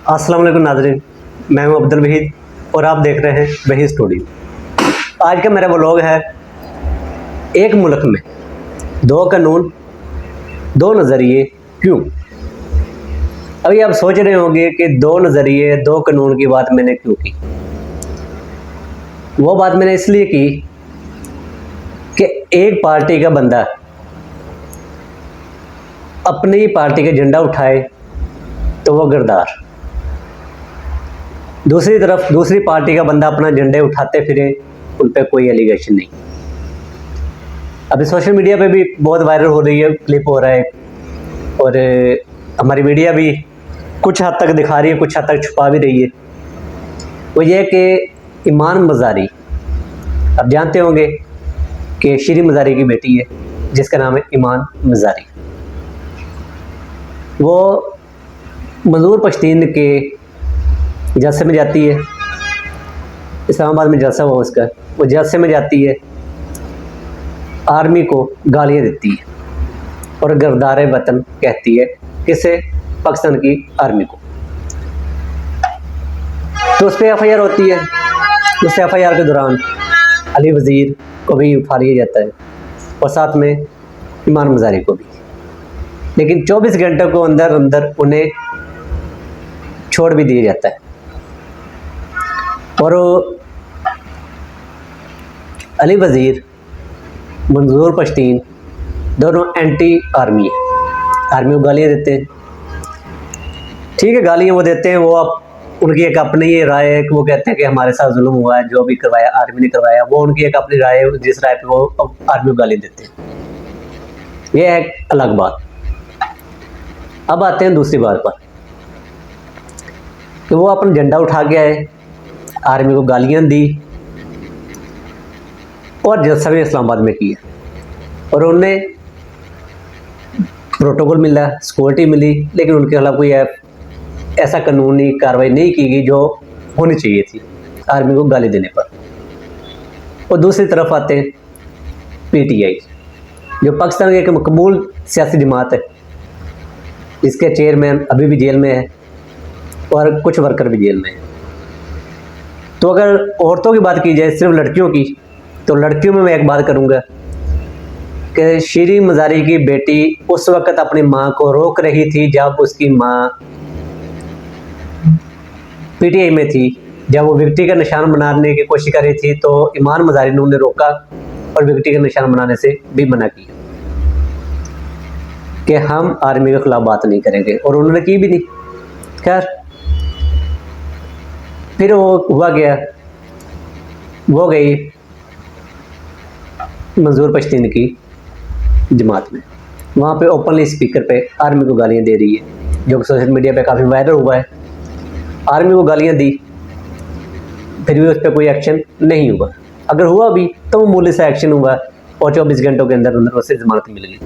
अस्सलाम वालेकुम नाज़रीन, मैं हूं अब्दुल वहीद और आप देख रहे हैं वही स्टूडियो। आज का मेरा व्लॉग है एक मुल्क में दो कानून दो नज़रिए क्यों। अभी आप सोच रहे होंगे कि दो नज़रिए दो कानून की बात मैंने क्यों की। वो बात मैंने इसलिए की कि एक पार्टी का बंदा अपनी पार्टी का झंडा उठाए तो वो गद्दार, दूसरी तरफ दूसरी पार्टी का बंदा अपना झंडे उठाते फिरे, उन पर कोई एलिगेशन नहीं। अभी सोशल मीडिया पे भी बहुत वायरल हो रही है, क्लिप हो रहा है और हमारी मीडिया भी कुछ हद तक दिखा रही है, कुछ हद तक छुपा भी रही है। वो ये कि ईमान मज़ारी, आप जानते होंगे कि शीरी मज़ारी की बेटी है जिसका नाम है ईमान मज़ारी। वो मंजूर पश्तीन के जलसे में जाती है, इस्लामाबाद में जलसा हुआ उसका, वो जलसे में जाती है, आर्मी को गालियाँ देती है और गद्दार वतन कहती है, किसे? पाकिस्तान की आर्मी को। तो उस पर FIR होती है। उस FIR के दौरान अली वज़ीर को भी उठा लिया जाता है और साथ में ईमान मज़ारी को भी, लेकिन 24 घंटे को अंदर अंदर उन्हें छोड़ भी दिया जाता है। और अली वज़ीर, मंजूर पश्तीन दोनों एंटी आर्मी को गालियाँ देते हैं। ठीक है, गालियाँ वो देते हैं, वो आप उनकी एक अपनी ही राय है कि वो कहते हैं कि हमारे साथ जुल्म हुआ है, जो भी करवाया आर्मी ने करवाया, वो उनकी एक अपनी राय है, जिस राय पे वो आर्मी को गाली देते हैं। ये है एक अलग बात। अब आते हैं दूसरी बात पर कि वो अपना झंडा उठा के आए, आर्मी को गालियाँ दी और जलसा भी इस्लामाबाद में किया और उन्हें प्रोटोकॉल मिला, सिक्योरिटी मिली, लेकिन उनके खिलाफ कोई ऐसा कानूनी कार्रवाई नहीं की गई जो होनी चाहिए थी आर्मी को गाली देने पर। और दूसरी तरफ आते हैं PTI, जो पाकिस्तान की एक मकबूल सियासी जमात है, इसके चेयरमैन अभी भी जेल में है और कुछ वर्कर भी जेल में है। तो अगर औरतों की बात की जाए, सिर्फ लड़कियों की, तो लड़कियों में मैं एक बात करूंगा कि शीरी मज़ारी की बेटी उस वक्त अपनी मां को रोक रही थी जब उसकी मां PTI में थी। जब वो विक्टी का निशान बनाने की कोशिश कर रही थी तो ईमान मज़ारी ने उन्हें रोका और विक्टी का निशान बनाने से भी मना किया कि हम आर्मी के खिलाफ बात नहीं करेंगे, और उन्होंने की भी नहीं। खैर, फिर वो हुआ गया, वो गई मंजूर पश्तीन की जमात में, वहाँ पे ओपनली स्पीकर पे आर्मी को गालियाँ दे रही है, जो सोशल मीडिया पे काफ़ी वायरल हुआ है। आर्मी को गालियाँ दी, फिर भी उस पर कोई एक्शन नहीं हुआ। अगर हुआ भी तो वो मामूली सा एक्शन हुआ और 24 घंटों के अंदर अंदर उसे जमानत मिल गई।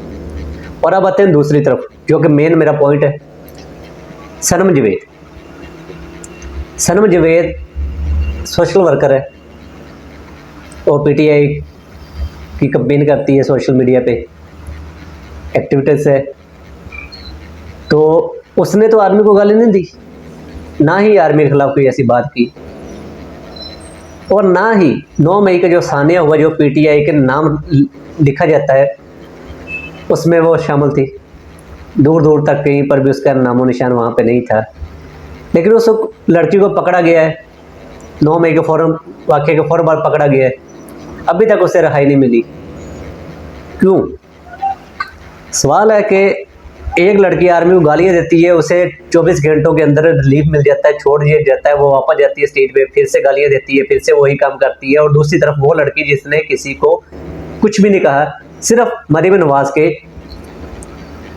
और अब आते हैं दूसरी तरफ, जो कि मेन मेरा पॉइंट है, सनम जवेद। सनम जवेद सोशल वर्कर है और PTI की कंपेन करती है, सोशल मीडिया पे एक्टिविटीज़ है। तो उसने तो आर्मी को गाली नहीं दी, ना ही आर्मी के खिलाफ कोई ऐसी बात की, और ना ही 9 मई का जो सानिया हुआ, जो PTI के नाम लिखा जाता है, उसमें वो शामिल थी। दूर दूर तक कहीं पर भी उसका नामो निशान वहाँ पे नहीं था। लेकिन उस लड़की को पकड़ा गया है, 9 मई के फौरन वाक़े के फौरन बाद पकड़ा गया है, अभी तक उसे रिहाई नहीं मिली। क्यों? सवाल है कि एक लड़की आर्मी को गालियाँ देती है, उसे 24 घंटों के अंदर रिलीफ मिल जाता है, छोड़ दिया जाता है, वो वापस जाती है स्टेज पे, फिर से गालियाँ देती है, फिर से वही काम करती है। और दूसरी तरफ वो लड़की जिसने किसी को कुछ भी नहीं कहा, सिर्फ मरीम नवाज के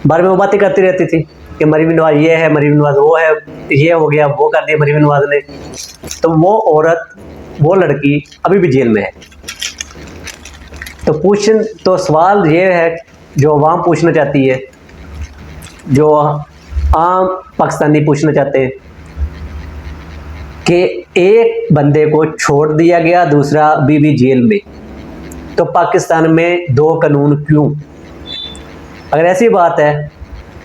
बारे में वो बातें करती रहती थी कि मरीम नवाज ये है, मरीम नवाज वो है, ये हो गया, वो कर दिया मरीम नवाज ने। तो वो औरत, वो लड़की अभी भी जेल में है। तो सवाल ये है जो अवाम पूछना चाहती है, जो आम पाकिस्तानी पूछना चाहते हैं कि एक बंदे को छोड़ दिया गया, दूसरा अभी भी जेल में, तो पाकिस्तान में दो कानून क्यों? अगर ऐसी बात है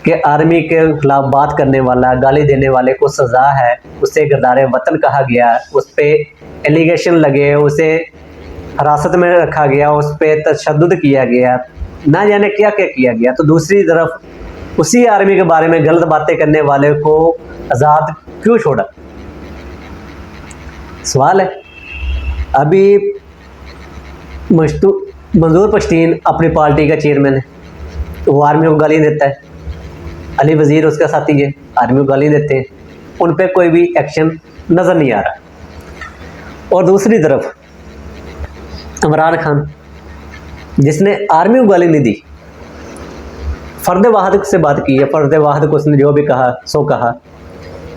कि आर्मी के खिलाफ बात करने वाला, गाली देने वाले को सज़ा है, उसे गिरदार वतन कहा गया, उस पर एलिगेशन लगे, उसे हिरासत में रखा गया, उस पर तशद्दुद किया गया, ना जाने क्या क्या किया गया। तो दूसरी तरफ उसी आर्मी के बारे में गलत बातें करने वाले को आज़ाद क्यों छोड़ा? सवाल है। अभी मंजूर पश्तीन अपनी पार्टी का चेयरमैन है, वो आर्मी को गाली देता है। अली वज़ीर उसका साथी है, आर्मी को गाली देते हैं, उन पर कोई भी एक्शन नज़र नहीं आ रहा। और दूसरी तरफ इमरान खान, जिसने आर्मी को गाली नहीं दी, फ़र्द वाहिद से बात की है, फ़र्द वाहिद को उसने जो भी कहा सो कहा,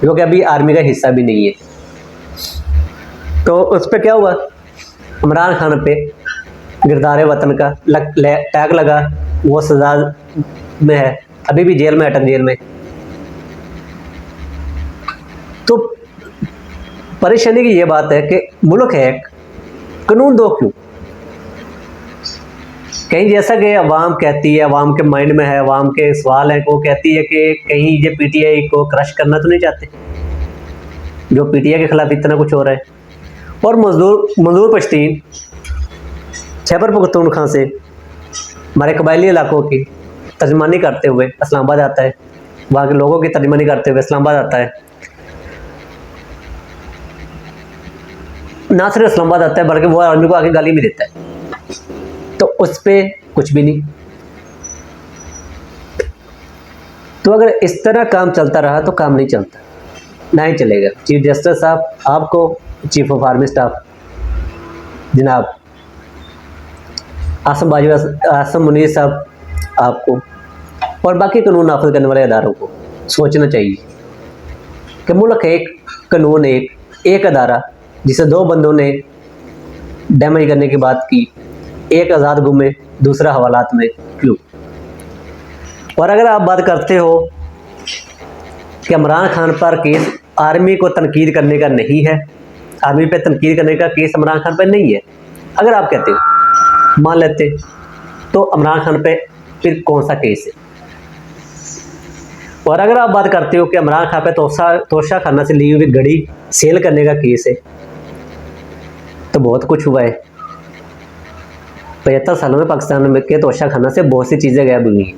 जो कि अभी आर्मी का हिस्सा भी नहीं है। तो उस पर क्या हुआ? इमरान खान पे गिरदार वतन का टैग लगा, वो सज़ा में है, अभी भी जेल में, अटक जेल में। तो परेशानी की ये बात है कि मुल्क है, कानून दो क्यों? कहीं जैसा कि अवाम कहती है, अवाम के माइंड में है, अवाम के सवाल हैं, वो कहती है कि कहीं ये पीटीआई को क्रश करना तो नहीं चाहते, जो पीटीआई के खिलाफ इतना कुछ हो रहा है। और मंजूर पश्तीन खैबर पख्तूनख्वा से हमारे कबायली इलाकों की तर्जमानी करते हुए इस्लामाबाद आता है, वहाँ के लोगों की तर्जमानी करते हुए इस्लामाबाद आता है। ना सिर्फ इस्लामाबाद आता है बल्कि वो आर्मी को आके गाली भी देता है। तो उस पर कुछ भी नहीं। तो अगर इस तरह काम चलता रहा तो काम नहीं चलता, ना ही चलेगा। चीफ जस्टिस साहब आपको, चीफ ऑफ आर्मी स्टाफ जनाब आसम मुनीर साहब आपको, और बाकी कानून नाफिज करने वाले अदारों को सोचना चाहिए कि मुल्क एक, कानून एक अदारा, जिसे दो बंदों ने डैमेज करने की बात की, एक आज़ाद गुमे, दूसरा हवालात में क्यों? और अगर आप बात करते हो कि इमरान खान पर केस आर्मी को तनकीद करने का नहीं है, आर्मी पे तनकीद करने का केस इमरान खान पर नहीं है, अगर आप कहते हो, मान लेते, तो इमरान खान पे फिर कौन सा केस है? और अगर आप बात करते हो कि इमरान खान पे तोशा खाना से ली हुई घड़ी सेल करने का केस है, तो बहुत कुछ हुआ है। 75 सालों में पाकिस्तान में के तोशा खाना से बहुत सी चीज़ें गायब हुई हैं।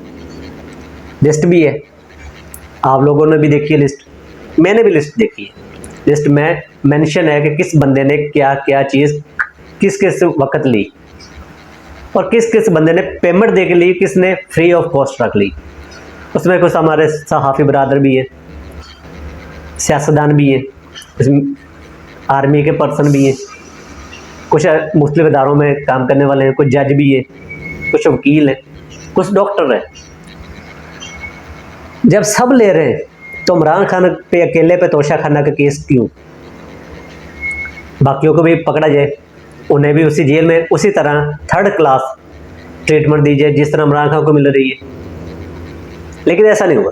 लिस्ट भी है, आप लोगों ने भी देखी है लिस्ट, मैंने भी लिस्ट देखी है। लिस्ट में मेंशन है कि किस बंदे ने क्या क्या चीज़ किस किस वक्त ली, और किस किस बंदे ने पेमेंट दे के ली, किसने फ्री ऑफ कॉस्ट रख ली। उसमें कुछ हमारे सहाफ़ी बरादर भी है, सियासतदान भी है, आर्मी के पर्सन भी हैं, कुछ मुख्तलिफ इदारों में काम करने वाले हैं, कुछ जज भी है, कुछ वकील हैं, कुछ डॉक्टर हैं। जब सब ले रहे हैं तो इमरान खान पे अकेले पे तोशा खाना का केस क्यों? बाकियों को भी पकड़ा जाए, उन्हें भी उसी जेल में उसी तरह थर्ड क्लास ट्रीटमेंट दी जाए जिस तरह इमरान खान को मिल रही है। लेकिन ऐसा नहीं हुआ।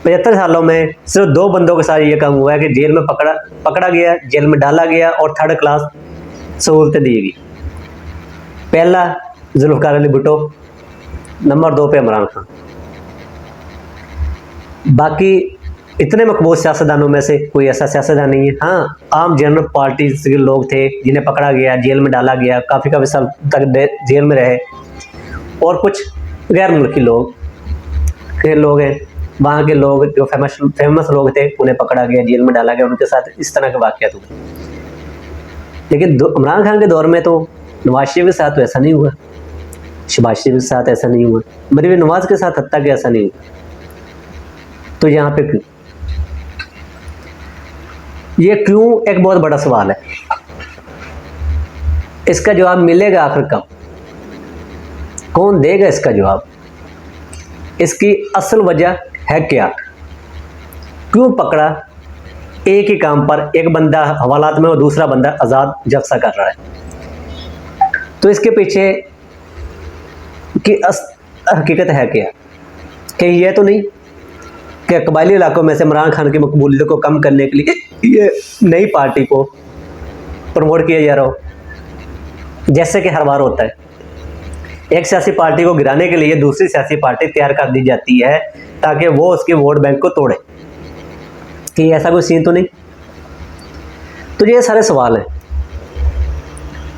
75 सालों में सिर्फ 2 बंदों के साथ ये काम हुआ है कि जेल में पकड़ा गया, जेल में डाला गया और थर्ड क्लास सहूलतें दी गई। पहला जुल्फ़िकार अली भुट्टो, नंबर 2 पे इमरान खान। बाकी इतने मकबूल सियासतदानों में से कोई ऐसा सियासतदान नहीं है। हाँ, आम जनरल पार्टी के लोग थे जिन्हें पकड़ा गया, जेल में डाला गया, काफ़ी साल तक जेल में रहे, और कुछ गैर मुल्की लोग हैं, वहाँ के लोग जो फेमस लोग थे उन्हें पकड़ा गया, जेल में डाला गया, उनके साथ इस तरह के वाक़यात हुए। लेकिन इमरान खान के दौर में तो नवाज शरीफ के साथ तो ऐसा नहीं हुआ, शहबाज शरीफ के साथ ऐसा नहीं हुआ, मरीम नवाज के साथ हत्ता के ऐसा नहीं हुआ। तो यहाँ पे क्यों? ये क्यों एक बहुत बड़ा सवाल है। इसका जवाब मिलेगा आखिर कब? कौन देगा इसका जवाब? इसकी असल वजह है क्या? क्यों पकड़ा एक ही काम पर एक बंदा हवालात में और दूसरा बंदा आज़ाद जलसा कर रहा है? तो इसके पीछे की हकीकत है क्या? कहीं यह तो नहीं कि कबायली इलाकों में से इमरान खान की मकबूलियत को कम करने के लिए ये नई पार्टी को प्रमोट किया जा रहा हो, जैसे कि हर बार होता है। एक सियासी पार्टी को गिराने के लिए दूसरी सियासी पार्टी तैयार कर दी जाती है ताकि वो उसके वोट बैंक को तोड़े। कि ऐसा कोई सीन तो नहीं। तो ये सारे सवाल हैं,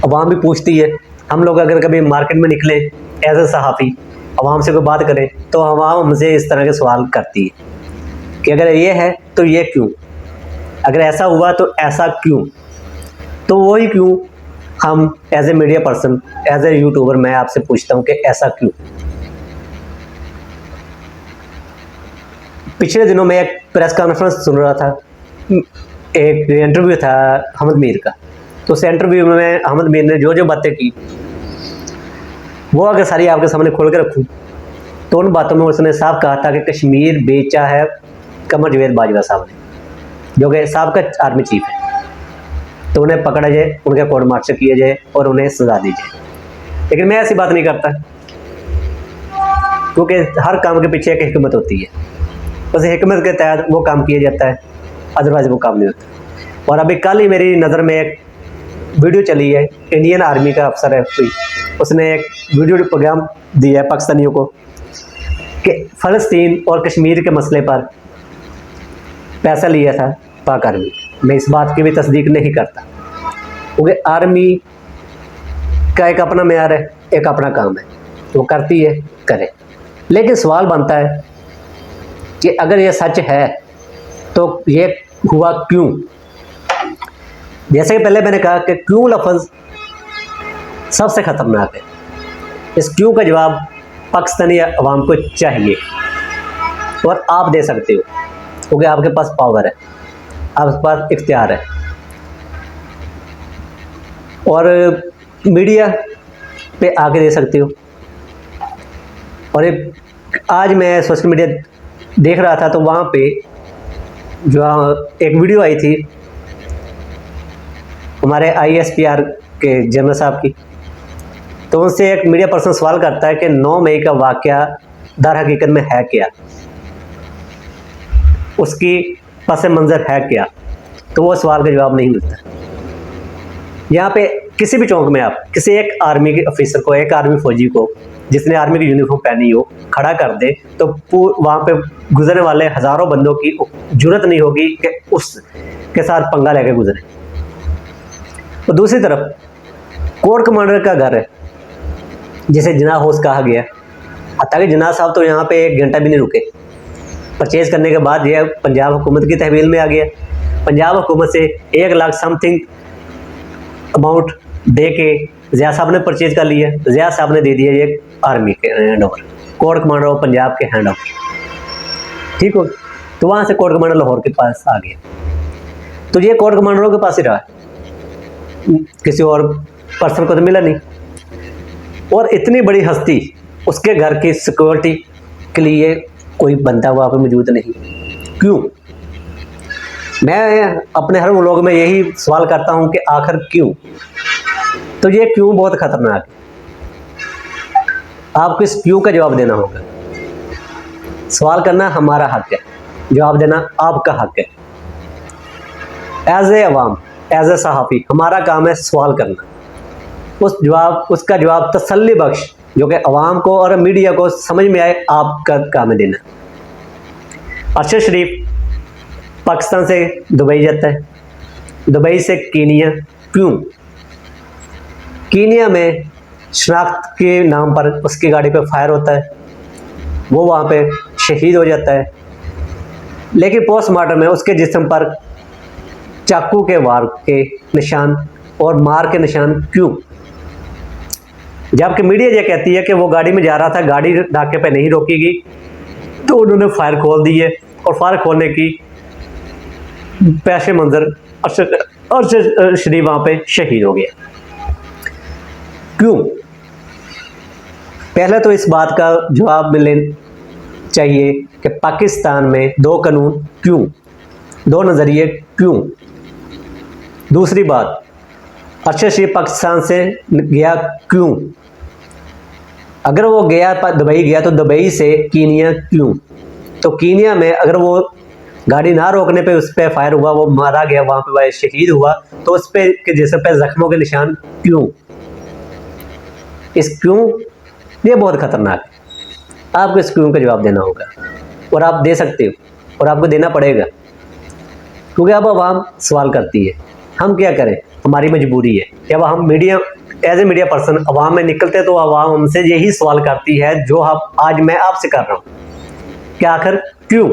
अवाम भी पूछती है। हम लोग अगर कभी मार्केट में निकले एज ए सहाफ़ी, अवाम से कोई बात करें तो अवाम हमसे इस तरह के सवाल करती है कि अगर ये है तो ये क्यों, अगर ऐसा हुआ तो ऐसा क्यों। तो वही क्यों हम as a media person, as a YouTuber, मैं आपसे पूछता हूँ कि ऐसा क्यों। पिछले दिनों मैं एक प्रेस कॉन्फ्रेंस सुन रहा था, एक इंटरव्यू था अहमद मीर का। तो उस इंटरव्यू में अहमद मीर ने जो जो बातें की वो अगर सारी आपके सामने खोल के रखूँ तो उन बातों में उसने साफ कहा था कि कश्मीर बेचा है कमर जवेद बाजवा साहब ने, जो कि साबिक़ आर्मी चीफ है। तो उन्हें पकड़ा जाए, उनके कोर्ट मार्शल किया जाए और उन्हें सजा दी जाए। लेकिन मैं ऐसी बात नहीं करता, क्योंकि हर काम के पीछे एक हिकमत होती है, उस हिकमत के तहत वो काम किया जाता है, अदरवाइज वो काम नहीं होता। और अभी कल ही मेरी नज़र में एक वीडियो चली है, इंडियन आर्मी का अफसर है कोई, उसने एक वीडियो प्रोग्राम दिया है पाकिस्तानियों को कि फ़लस्तीन और कश्मीर के मसले पर पैसा लिया था पाक आर्मी। मैं इस बात की भी तस्दीक नहीं करता, क्योंकि आर्मी का एक अपना मेयार है, एक अपना काम है, वो करती है, करे। लेकिन सवाल बनता है कि अगर ये सच है तो ये हुआ क्यों। जैसे कि पहले मैंने कहा कि क्यों लफ्ज़ सबसे ख़तरनाक है। इस क्यों का जवाब पाकिस्तानी अवाम को चाहिए और आप दे सकते हो, क्योंकि आपके पास पावर है, आपके पास इख्तियार है। और मीडिया पे आके दे सकते हो। और आज मैं सोशल मीडिया देख रहा था तो वहाँ पे जो एक वीडियो आई थी हमारे ISPR के जनरल साहब की, तो उनसे एक मीडिया पर्सन सवाल करता है कि 9 मई का वाक़या दर हकीकत में है क्या, उसकी पस मंज़र है क्या। तो वो सवाल का जवाब नहीं मिलता। यहाँ पे किसी भी चौक में आप किसी एक आर्मी के ऑफिसर को, एक आर्मी फौजी को जिसने आर्मी की यूनिफॉर्म पहनी हो, खड़ा कर दे तो वहाँ पे गुजरने वाले हज़ारों बंदों की जुर्रत नहीं होगी कि उसके साथ पंगा लेके गुजरे। तो दूसरी तरफ कोर कमांडर का घर है, जिसे जिनाह हाउस कहा गया, ताकि जिनाह साहब तो यहाँ पे 1 घंटा भी नहीं रुके। परचेज़ करने के बाद यह पंजाब हुकूमत की तहवील में आ गया। पंजाब हुकूमत से 1 लाख समथिंग अमाउंट दे के ज़िया साहब ने परचेज कर लिया। ज़िया साहब ने दे दिया ये आर्मी के hand over, core commander of Punjab के हैंड ओवर। ठीक हो, तो वहाँ से कोर कमांडर लाहौर के पास आ गया। तो ये कोर कमांडरों के पास ही रहा, किसी और पर्सन को तो मिला नहीं। और इतनी बड़ी हस्ती, उसके घर की सिक्योरिटी के लिए कोई बंदा वहाँ पर मौजूद नहीं। क्यों? मैं अपने हर व्लॉग में यही सवाल करता हूँ कि आखिर क्यों। तो ये क्यों बहुत खतरनाक है। आपको इस क्यों का जवाब देना होगा। सवाल करना हमारा हक है, जवाब देना आपका हक है। As a Awam, as a सहाफ़ी, हमारा काम है सवाल करना। उसका जवाब तसल्ली बख्श, जो कि अवाम को और मीडिया को समझ में आए, आपका काम है देना। अरशद शरीफ पाकिस्तान से दुबई जाता है, दुबई से कीनिया। क्यों? कीनिया में शनाख्त के नाम पर उसकी गाड़ी पे फायर होता है, वो वहाँ पे शहीद हो जाता है। लेकिन पोस्टमार्टम में उसके जिस्म पर चाकू के वार के निशान और मार के निशान। क्यों? जबकि मीडिया ये कहती है कि वो गाड़ी में जा रहा था, गाड़ी नाके पे नहीं रोकेगी, तो उन्होंने फायर खोल दी है। और फायर खोलने की पैसे मंजर अरशद शरीफ वहाँ पे शहीद हो गया। क्यों? पहले तो इस बात का जवाब मिलना चाहिए कि पाकिस्तान में 2 कानून क्यों, 2 नज़रिए क्यों। दूसरी बात, अरशद शरीफ पाकिस्तान से गया क्यों? अगर वो गया दुबई गया तो दुबई से कीनिया क्यों? तो कीनिया में अगर वो गाड़ी ना रोकने पे उस पर फायर हुआ, वो मारा गया, वहाँ पे वह शहीद हुआ, तो उस पे के जिसम पे जख्मों के निशान क्यों? इस क्यों ये बहुत खतरनाक है। आपको इस क्यों का जवाब देना होगा। और आप दे सकते हो और आपको देना पड़ेगा, क्योंकि अब आवाम सवाल करती है। हम क्या करें, हमारी मजबूरी है। जब हम media as a media person आवाम में निकलते हैं तो आवाम हमसे यही सवाल करती है जो आज मैं आपसे कर रहा हूँ कि आखिर क्यों,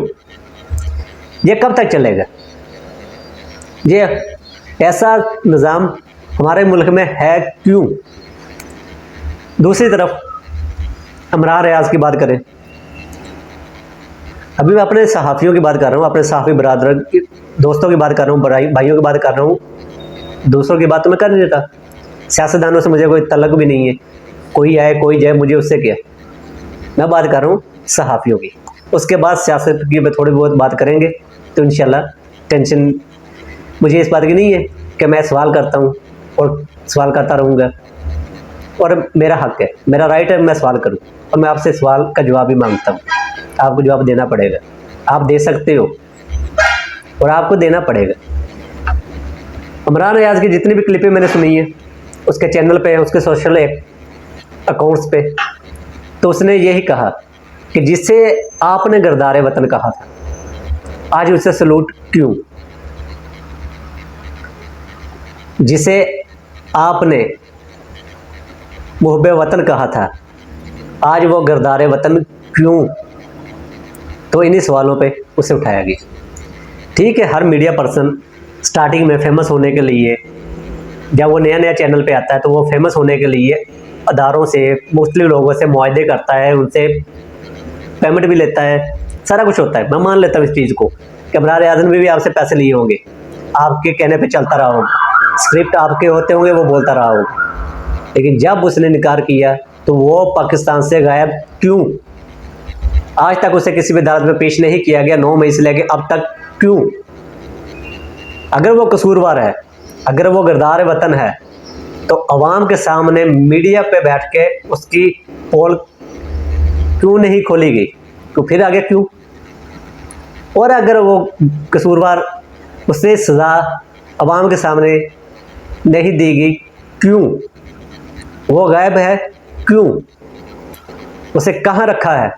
ये कब तक चलेगा, ये ऐसा निज़ाम हमारे मुल्क में है क्यों। दूसरी तरफ इमरान रियाज की बात करें, अभी मैं अपने सहाफ़ियों की बात कर रहा हूँ, अपने सहाफ़ी बरादर की दोस्तों की बात कर रहा हूँ, भाइयों की बात कर रहा हूँ। दूसरों की बात तो मैं कर नहीं देता, सियासतदानों से मुझे कोई तल्लुक़ भी नहीं है, कोई आए कोई जाए, मुझे उससे क्या। मैं बात कर रहा हूँ सहाफ़ियों की। उसके बाद सियासत की थोड़ी बहुत बात करेंगे तो इंशाल्लाह टेंशन मुझे इस बात की नहीं है कि मैं सवाल करता हूँ और सवाल करता रहूँगा, और मेरा हक़ है, मेरा राइट है, मैं सवाल करूँ और मैं आपसे सवाल का जवाब भी मांगता हूँ। आपको जवाब देना पड़ेगा, आप दे सकते हो और आपको देना पड़ेगा। इमरान रियाज की जितनी भी क्लिपें मैंने सुनी है उसके चैनल पे, उसके सोशल अकाउंट्स पे, तो उसने यही कहा कि जिसे आपने गर्दारे वतन कहा था, आज उसे सलूट क्यों। जिसे आपने मुहब्बे वतन कहा था, आज वो गर्दारे वतन क्यों। तो इन्हीं सवालों पे उसे उठाया गया। ठीक है, हर मीडिया पर्सन स्टार्टिंग में फेमस होने के लिए, जब वो नया नया चैनल पे आता है तो वो फेमस होने के लिए अदारों से, मुख्तलिफ लोगों से मुआहदे करता है, उनसे पेमेंट भी लेता है, सारा कुछ होता है। मैं मान लेता हूँ इस चीज़ को कि इमरान रियाज ने भी आपसे पैसे लिए होंगे, आपके कहने पे चलता रहा होगा, स्क्रिप्ट आपके होते होंगे, वो बोलता रहा होगा, लेकिन जब उसने इनकार किया तो वो पाकिस्तान से गायब क्यों। आज तक उसे किसी भी अदालत में पेश नहीं किया गया, 9 मई से लेके अब तक क्यों। अगर वो कसूरवार है, अगर वो गर्दार वतन है, तो अवाम के सामने मीडिया पे बैठ के उसकी पोल क्यों नहीं खोली गई, तो फिर आगे क्यों। और अगर वो कसूरवार, उसे सज़ा अवाम के सामने नहीं दी गई क्यों। वो गायब है क्यों, उसे कहाँ रखा है,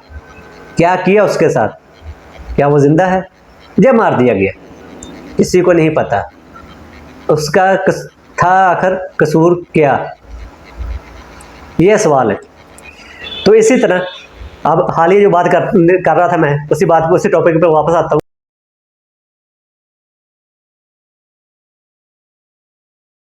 क्या किया उसके साथ, क्या वो जिंदा है या मार दिया गया, किसी को नहीं पता। उसका था आखिर कसूर क्या, यह सवाल है। तो इसी तरह अब हाल ही जो बात कर रहा था मैं, उसी बात पे, उसी टॉपिक पे वापस आता हूँ।